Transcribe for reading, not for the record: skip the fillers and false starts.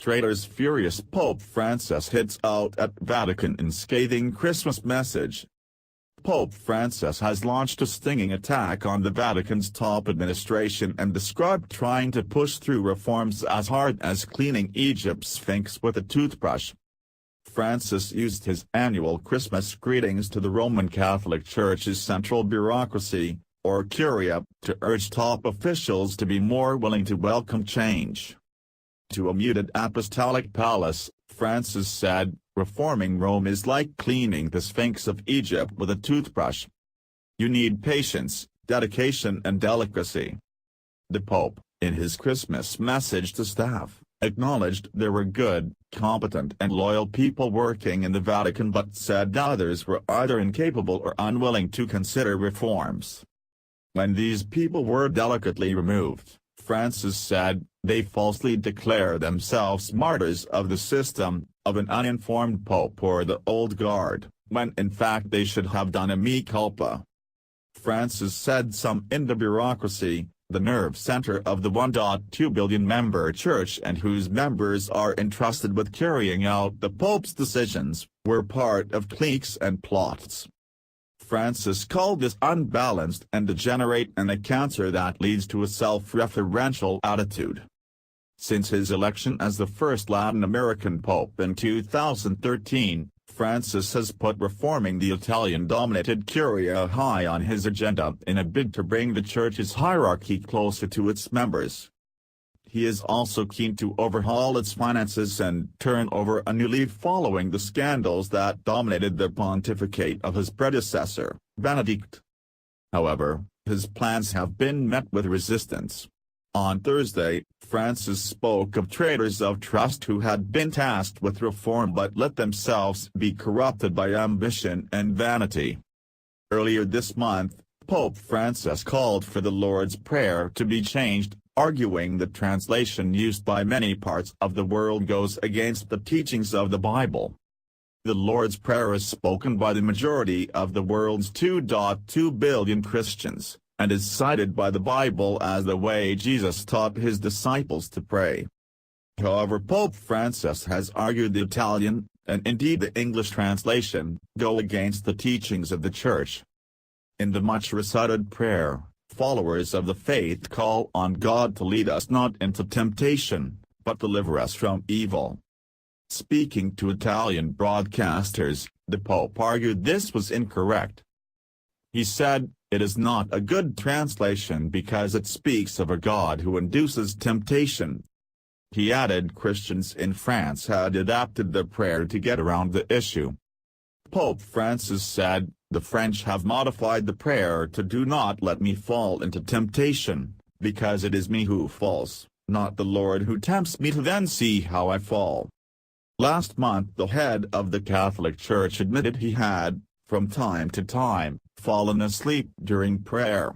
Traitors Furious Pope Francis hits out at Vatican in scathing Christmas message. Pope Francis has launched a stinging attack on the Vatican's top administration and described trying to push through reforms as hard as cleaning Egypt's Sphinx with a toothbrush. Francis used his annual Christmas greetings to the Roman Catholic Church's central bureaucracy, or Curia, to urge top officials to be more willing to welcome change. To a muted apostolic palace, Francis said, "Reforming Rome is like cleaning the Sphinx of Egypt with a toothbrush. You need patience, dedication and delicacy." The Pope, in his Christmas message to staff, acknowledged there were good, competent and loyal people working in the Vatican but said others were either incapable or unwilling to consider reforms. When these people were delicately removed, Francis said, they falsely declare themselves martyrs of the system, of an uninformed pope or the old guard, when in fact they should have done a mea culpa. Francis said some in the bureaucracy, the nerve center of the 1.2 billion member church and whose members are entrusted with carrying out the Pope's decisions, were part of cliques and plots. Francis called this unbalanced and degenerate and a cancer that leads to a self-referential attitude. Since his election as the first Latin American pope in 2013, Francis has put reforming the Italian-dominated Curia high on his agenda in a bid to bring the church's hierarchy closer to its members. He is also keen to overhaul its finances and turn over a new leaf following the scandals that dominated the pontificate of his predecessor, Benedict. However, his plans have been met with resistance. On Thursday, Francis spoke of traitors of trust who had been tasked with reform but let themselves be corrupted by ambition and vanity. Earlier this month, Pope Francis called for the Lord's Prayer to be changed, arguing the translation used by many parts of the world goes against the teachings of the Bible. The Lord's Prayer is spoken by the majority of the world's 2.2 billion Christians, and is cited by the Bible as the way Jesus taught his disciples to pray. However, Pope Francis has argued the Italian, and indeed the English translation, go against the teachings of the Church. In the much-recited prayer, followers of the faith call on God to lead us not into temptation, but deliver us from evil. Speaking to Italian broadcasters, the Pope argued this was incorrect. He said, "It is not a good translation because it speaks of a God who induces temptation." He added Christians in France had adapted their prayer to get around the issue. Pope Francis said, "The French have modified the prayer to do not let me fall into temptation, because it is me who falls, not the Lord who tempts me to then see how I fall." Last month the head of the Catholic Church admitted he had, from time to time, fallen asleep during prayer.